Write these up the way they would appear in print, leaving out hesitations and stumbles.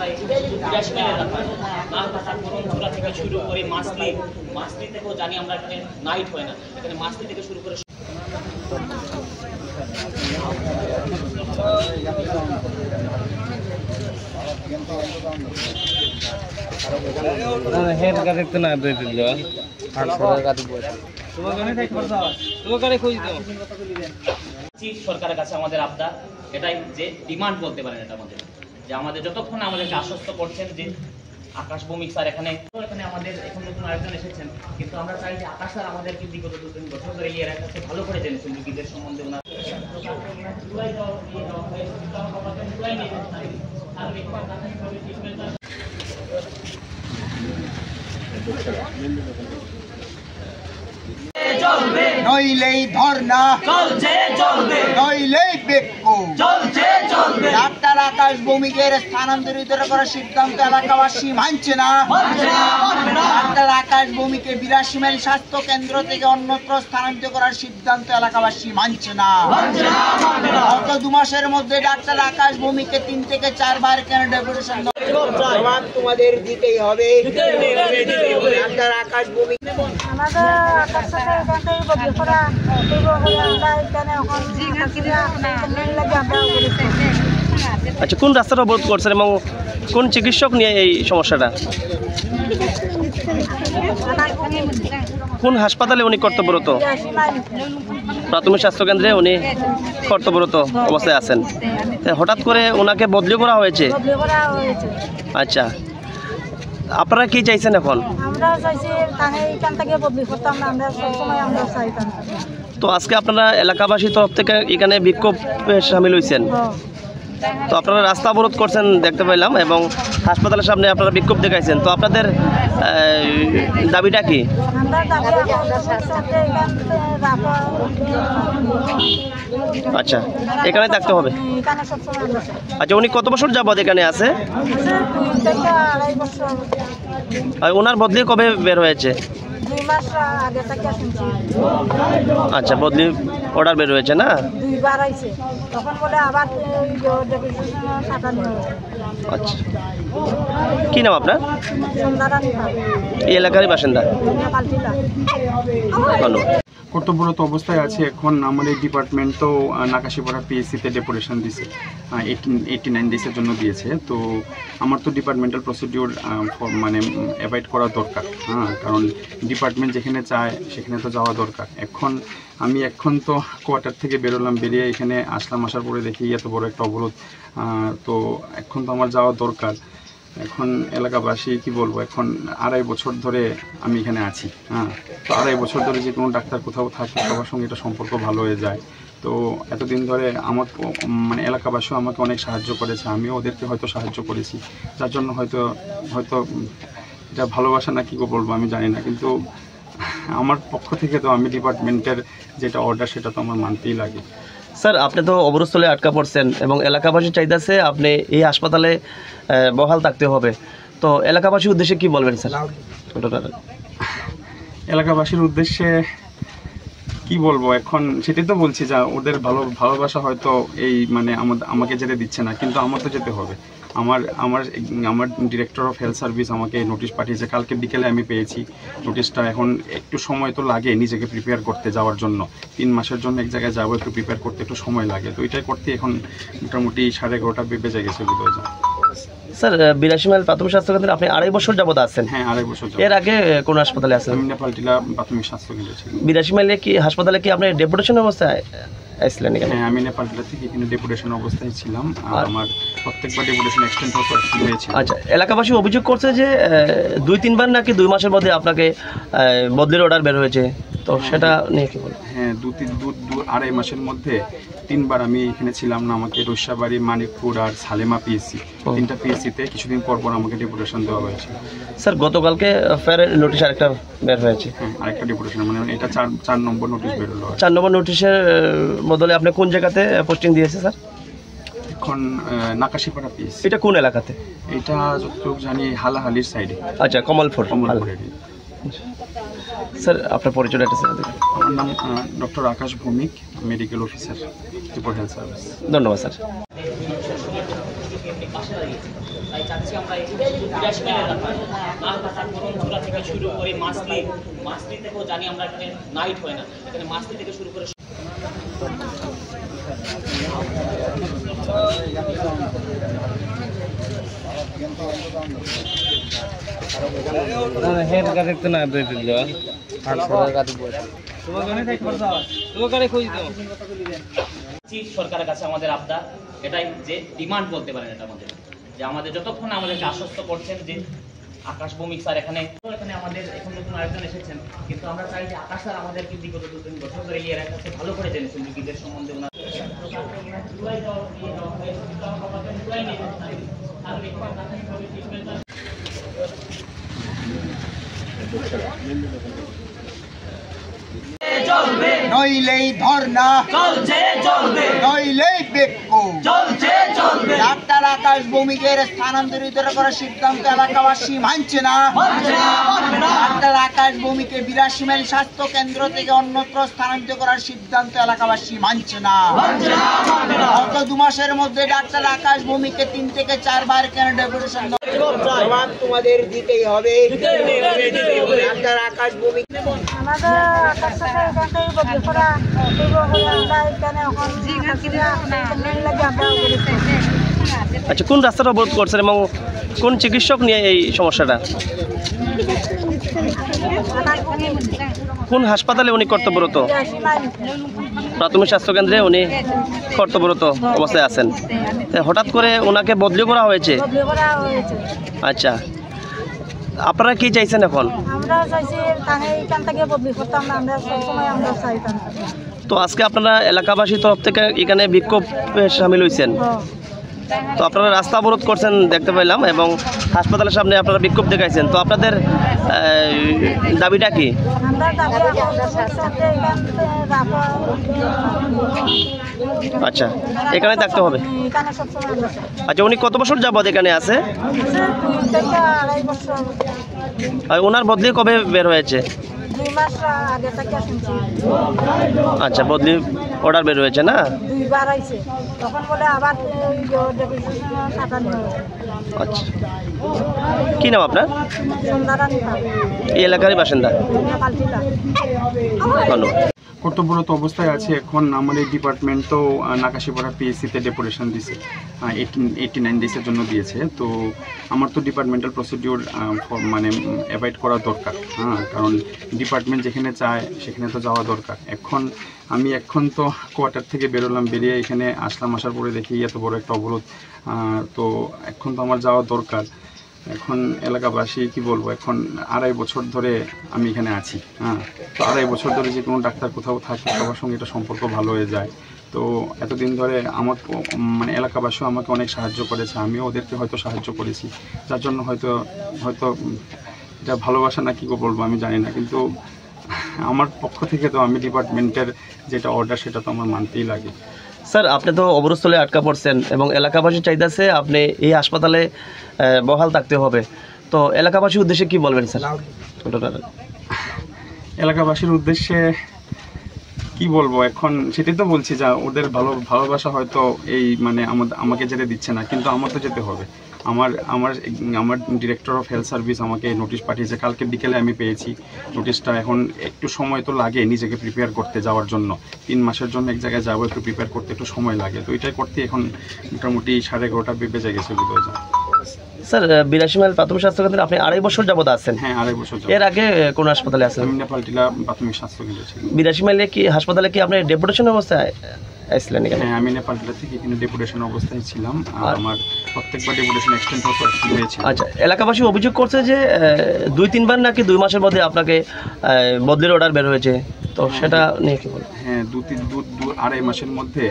এলাকায় 82 মাইল এলাকায় নালপাতা করমচুরা থেকে শুরু করে মাছলি থেকেও জানি আমরা এখানে নাইট হয় না, এখানে মাছলি থেকে শুরু করে সরকারের কাছে আমাদের আবদার এটাই যে ডিমান্ড বলতে পারেন এটা আমাদের, যে আমাদের যতক্ষণ আমাদেরকে আশ্বস্ত করছেন যে আকাশ ভৌমিক স্যার এখানে আমাদের এখন নতুন আয়োজন এসেছেন, কিন্তু আমরা চাই যে আকাশ স্যার আমাদেরকে বিগত 2-3 বছর ধরে এই এলাকাকে ভালো করে জেনেছেন রোগীদের সম্বন্ধে ওনার নইলেই ধর্ণা চলছে চলবে, নইলেই বিক্ষোভ চলছে চলবে, ডাক্তার আকাশ ভৌমিকের স্থানান্তরিত করার সিদ্ধান্ত এলাকাবাসী মানছে না। ডাক্তার আকাশ ভৌমিকে 82 মাইল স্বাস্থ্য কেন্দ্র থেকে অন্যত্র স্থানান্তরিত করার সিদ্ধান্ত এলাকাবাসী মানছে না। গত 2 মাসের মধ্যে ডাক্তার আকাশ ভৌমিকে 3 থেকে 4 বার কেন ডেপুটেশন জবাব তোমাদের দিতেই হবে। ডাক্তার আকাশ ভৌমিক আমাদের আকাশ থেকে এখান থেকে বদলি করা আমরা এখানে এখন আচ্ছা, কোন রাস্তাটা অবরোধ করছেন এবং কোন চিকিৎসক নিয়ে এই সমস্যাটা? কোন হাসপাতালে উনি কর্তব্যরত? প্রাথমিক স্বাস্থ্যকেন্দ্রে উনি কর্তব্যরত অবস্থায় আছেন। হঠাৎ করে ওনাকে বদলি করা হয়েছে। আচ্ছা, আপনারা কি চাইছেন এখন? আমরা চাইছি এখান থেকে বদলি করতাম না, আমরা সবসময় আমরা চাইতাম। তো আজকে আপনারা এলাকাবাসীর তরফ থেকে এখানে বিক্ষোভে সামিল হয়েছেন, তো আপনারা রাস্তা অবরোধ করছেন দেখতে পেলাম এবং হাসপাতালের সামনে আপনারা বিক্ষোভ দেখাইছেন, তো আপনাদের দাবিটা কি? আচ্ছা, এখানে থাকতে হবে। আচ্ছা, উনি কত বছর যাবত এখানে আছে? আর ওনার বদলি কবে বের হয়েছে? আচ্ছা, বদলি অর্ডার বের হয়েছে না? আচ্ছা, কি নাম আপনার? এই এলাকারই বাসিন্দা। ধন্যবাদ। কর্তব্যরত অবস্থায় আছে এখন। আমাদের ডিপার্টমেন্ট তো নাকাশিপাড়া পিএসসিতে ডেপুটেশন দিয়েছে, 89 ডেজের জন্য দিয়েছে। তো আমার তো ডিপার্টমেন্টাল প্রসিডিওর মানে অ্যাভয়েড করা দরকার, কারণ ডিপার্টমেন্ট যেখানে চায় সেখানে তো যাওয়া দরকার। আমি এখন তো কোয়ার্টার থেকে বেরোলাম, বেরিয়ে এখানে আসার পরে দেখি এত বড় একটা অবরোধ, তো এখন তো আমার যাওয়া দরকার। এখন এলাকাবাসী কি বলবো, এখন 2.5 বছর ধরে আমি এখানে আছি, তো 2.5 বছর ধরে যে কোনো ডাক্তার কোথাও থাকে সবার সঙ্গে এটা সম্পর্ক ভালো হয়ে যায়। তো এতদিন ধরে আমাকে মানে এলাকাবাসীও আমাকে অনেক সাহায্য করেছে, আমিও ওদেরকে হয়তো সাহায্য করেছি, যার জন্য হয়তো এটা ভালোবাসা না কি বলবো আমি জানি না, কিন্তু আমার পক্ষ থেকে তো আমি ডিপার্টমেন্টের যেটা অর্ডার সেটা তো আমার মানতেই লাগে। স্যার, আপনি তো অবরোধস্থলে আটকা পড়ছেন এবং এলাকাবাসী চাইতেছে আপনি এই হাসপাতালে বহাল থাকতে হবে, তো এলাকাবাসীর উদ্দেশ্যে কি বলবেন স্যার? এলাকাবাসীর উদ্দেশ্যে কি বলবো, এখন সেটাই তো বলছি যে ওদের ভালোবাসা হয়তো এই মানে আমাকে যেতে দিচ্ছে না, কিন্তু আমার তো যেতে হবে। আমার ডিরেক্টর অফ হেলথ সার্ভিস আমাকে নোটিশ পাঠিয়েছে, কালকে বিকেলে আমি পেয়েছি নোটিশটা। এখন একটু সময় তো লাগে নিজেকে প্রিপেয়ার করতে যাওয়ার জন্য, 3 মাসের জন্য এক জায়গায় যাবো, একটু প্রিপেয়ার করতে একটু সময় লাগে, তো এটাই করতে এখন মোটামুটি 11:30 বেজে গেছে বোধহয়। স্যার, 82 মাইল প্রাথমিক স্বাস্থ্যকেন্দ্রে আপনি 2.5 বছর যাবত আছেন? হ্যাঁ, 2.5 বছর। এর আগে কোন হাসপাতালে আছেন? আমি নেপালটিলা প্রাথমিক স্বাস্থ্যকেন্দ্রে ছিলাম। 82 মাইলে কি হাসপাতালে কি আপনি ডেপুটেশন অবস্থায় আসলেন এখানে? হ্যাঁ, আমি নেপালটিলা থেকে এখানে ডেপুটেশন অবস্থায় ছিলাম, আর আমার প্রত্যেকবার ডেপুটেশন এক্সটেন্ড হয়েছে। আচ্ছা, এলাকাবাসী অভিযোগ করছে যে 2-3 বার নাকি 2 মাসের মধ্যে আপনাকে বদলির অর্ডার বের হয়েছে, তো সেটা নিয়ে কি বলবেন? হ্যাঁ, 2-2.5 মাসের মধ্যে 3 বার আমি এখানে ছিলাম না। আমাকে রুশাবাড়ি, মানিকপুর আর সালেমা পিএসসি, 3টা পিএসসিতে কিছুদিন পর আমাকে ডেপুটেশন দেওয়া হয়েছে। স্যার, গতকালকে ফের নোটিশ আরেকটা বের হয়েছে? হ্যাঁ, আরেকটা ডেপুটেশন, মানে এটা 4 নম্বর নোটিশ বেরোলো। 4 নম্বর নোটিশের বদলে আপনি কোন জায়গাতে পোস্টিং দিয়েছে স্যার? এখন নাকাশিপাড়া পিএসসি। এটা কোন এলাকাতে? এটা যতটুকু জানি হালাহালির সাইডে। আচ্ছা, কমলপুর। স্যার, আপনার পরিচয়টা একটু স্যার দেখুন। আমার নাম doctor Akash Bhowmik, medical officer, Tripura health service. ধন্যবাদ স্যার। তাই চাচ্ছি আমরা এই 82 মাইল এলাকায় নালবাটা করমচুরা থেকে শুরু করে মাছলি থেকেও জানি আমরা এখানে নাইট হয় না, এখানে মাছলি থেকে শুরু করে সরকারের কাছে আমাদের আবদার এটাই যে ডিমান্ড বলতে পারেন এটা আমাদের, যে আমাদের যতক্ষণ আমাদেরকে আশ্বস্ত করছেন যে আকাশ ভৌমিক স্যার এখানে আমাদের এখন নতুন আরেকজন এসেছেন, কিন্তু আমরা চাই যে আকাশ স্যার আমাদেরকে বিগত 2-3 বছর ধরে এই এলাকাতে ভালো করে জেনেছেন রোগীদের সম্বন্ধে ওনার চলবে নইলেই ধর্ণা, চলছে চলবে নইলেই বিক্ষোভ। চলছে চলবে ডাক্তার আকাশ ভৌমিকের স্থানান্তরিত করার সিদ্ধান্ত এলাকাবাসী মানছে না। মানছে না, মানবে না। ডাক্তার আকাশ ভৌমিকে 82 মাইল স্বাস্থ্য কেন্দ্র থেকে অন্যত্র স্থানান্তরিত করার সিদ্ধান্ত এলাকাবাসী মানছে না। মানছে না, মানবে না। গত 2 মাসের মধ্যে ডাক্তার আকাশ ভৌমিকে 3 থেকে 4 বার কেন ডেপুটেশন জবাব তোমাদের দিতেই হবে। ডাক্তার আকাশ ভৌমিক আমাদের আকাশ থেকে এখান থেকে বদলি করা হইব বলে আমরা এখানে এখন লাগে আমরা করেছি। আচ্ছা, কোন রাস্তাটা অবরোধ করছেন এবং কোন চিকিৎসক নিয়ে এই সমস্যাটা? কোন হাসপাতালে উনি কর্তব্যরত? 82 মাইল প্রাথমিক স্বাস্থ্যকেন্দ্রে উনি কর্তব্যরত অবস্থায় আছেন। হঠাৎ করে ওনাকে বদলি করা হয়েছে। বদলি করা হয়েছে। আচ্ছা, আপনারা কি চাইছেন এখন? আমরা চাইছি তাহলে এখান থেকে বদলি করতাম না, আমরা সবসময় আমরা চাইতাম। তো আজকে আপনারা এলাকাবাসীর তরফ থেকে এখানে বিক্ষোভে সামিল হয়েছেন, তো আপনারা রাস্তা অবরোধ করছেন দেখতে পাইলাম এবং হাসপাতালের সামনে আপনারা বিক্ষোভ দেখাইছেন, তো আপনাদের দাবিটা কি? আমরা দাবি আচ্ছা, এখানে থাকতে হবে। এখানে সবসময় আমরা চাই। আচ্ছা, উনি কত বছর যাবত এখানে আছে? 2 থেকে 2.5 বছর, আর ওনার বদলি কবে বের হয়েছে? 2 মাস আগে থেকে শুনছি। আচ্ছা, বদলি অর্ডার বের হয়েছে না? 2 বার আইছে, তখন বলে আবার ডেপুটেশন কাটানো হবে। আচ্ছা, কি নাম আপনার? সন্ধ্যারানী এই এলাকারই বাসিন্দা। পাল্টিলা। ধন্যবাদ। কর্তব্যরত অবস্থায় আছে এখন। আমার এই ডিপার্টমেন্ট তো নাকাশিপাড়া পিএসসিতে ডেপুটেশন দিছে, 89 ডেজের জন্য দিয়েছে। তো আমার তো ডিপার্টমেন্টাল প্রসিডিওর মানে অ্যাভয়েড করা দরকার, হ্যাঁ, কারণ ডিপার্টমেন্ট যেখানে চায় সেখানে তো যাওয়া দরকার। আমি এখন তো কোয়ার্টার থেকে বেরোলাম, বেরিয়ে এখানে আসার পরে দেখি এত বড় একটা অবরোধ, তো এখন তো আমার যাওয়া দরকার। এখন এলাকাবাসী কি বলবো, এখন 2.5 বছর ধরে আমি এখানে আছি, হ্যাঁ, তো 2.5 বছর ধরে যে কোনো ডাক্তার কোথাও থাকে সবার সঙ্গে এটা সম্পর্ক ভালো হয়ে যায়। তো এতদিন ধরে আমাকে মানে এলাকাবাসীও আমাকে অনেক সাহায্য করেছে, আমিও ওদেরকে হয়তো সাহায্য করেছি, যার জন্য হয়তো এটা ভালোবাসা না কি বলবো আমি জানি না, কিন্তু আমার পক্ষ থেকে তো আমি ডিপার্টমেন্টের যেটা অর্ডার সেটা তো আমার মানতেই লাগে। স্যার, আপনি তো অবরোধস্থলে আটকা পড়ছেন এবং এলাকাবাসী চাইতেছে আপনি এই হাসপাতালে বহাল থাকতে হবে, তো এলাকাবাসীর উদ্দেশ্যে কি বলবেন স্যার? এলাকাবাসীর উদ্দেশ্যে কি বলবো, এখন সেটাই তো বলছি যে ওদের ভালোবাসা হয়তো এই মানে আমাকে যেতে দিচ্ছে না, কিন্তু আমার তো যেতে হবে। আমার ডিরেক্টর অফ হেলথ সার্ভিস আমাকে নোটিশ পাঠিয়েছে, কালকে বিকেলে আমি পেয়েছি নোটিশটা। এখন একটু সময় তো লাগে নিজেকে প্রিপেয়ার করতে যাওয়ার জন্য, 3 মাসের জন্য এক জায়গায় যাবো, একটু প্রিপেয়ার করতে একটু সময় লাগে, তো এটাই করতে এখন মোটামুটি 11:30 বেজে গেছে বোধহয়। স্যার, 82 মাইল প্রাথমিক স্বাস্থ্যকেন্দ্রে আপনি 2.5 বছর যাবত আছেন? হ্যাঁ, 2.5 বছর। এর আগে কোন হাসপাতালে আছেন? আমি নেপালটিলা প্রাথমিক স্বাস্থ্যকেন্দ্রে ছিলাম। 82 মাইলে কি হাসপাতালে কি আপনি ডেপুটেশন অবস্থায় আসছিলেন এখানে? হ্যাঁ, আমি নেপালটিলা থেকে এখানে ডেপুটেশন অবস্থায় ছিলাম, আর আমার প্রত্যেকবার ডেপুটেশন এক্সটেন্ড হয়েছে। আচ্ছা, এলাকাবাসী অভিযোগ করছে যে 2-3 বার নাকি 2 মাসের মধ্যে আপনাকে বদলির অর্ডার বের হয়েছে, তো সেটা নিয়ে কি বলবেন? হ্যাঁ, 2-2.5 মাসের মধ্যে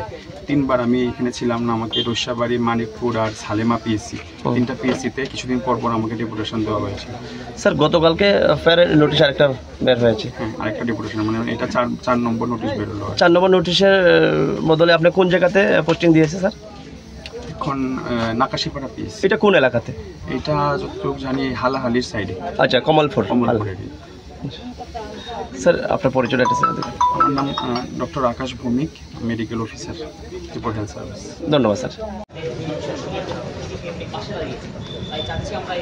3 বার আমি এখানে ছিলাম না। আমাকে রুশাবাড়ি, মানিকপুর আর সালেমা পিএসসি, 3টা পিএসসিতে কিছুদিন পর আমাকে ডেপুটেশন দেওয়া হয়েছে। স্যার, গতকালকে ফের নোটিশ আরেকটা বের হয়েছে? হ্যাঁ, আরেকটা ডেপুটেশন, মানে এটা 4 নম্বর নোটিশ বেরোলো। 4 নম্বর নোটিশের বদলে আপনি কোন জায়গাতে পোস্টিং দিয়েছে স্যার? এখন নাকাশিপাড়া পিএসসি। এটা কোন এলাকাতে? এটা যতটুকু জানি হালাহালির সাইডে। আচ্ছা, কমলপুর। স্যার, আপনার পরিচয়টা একটু স্যার দেখুন। আমার নাম doctor Akash Bhowmik, medical officer, Tripura health service. ধন্যবাদ স্যার। তাই চাচ্ছি আমরা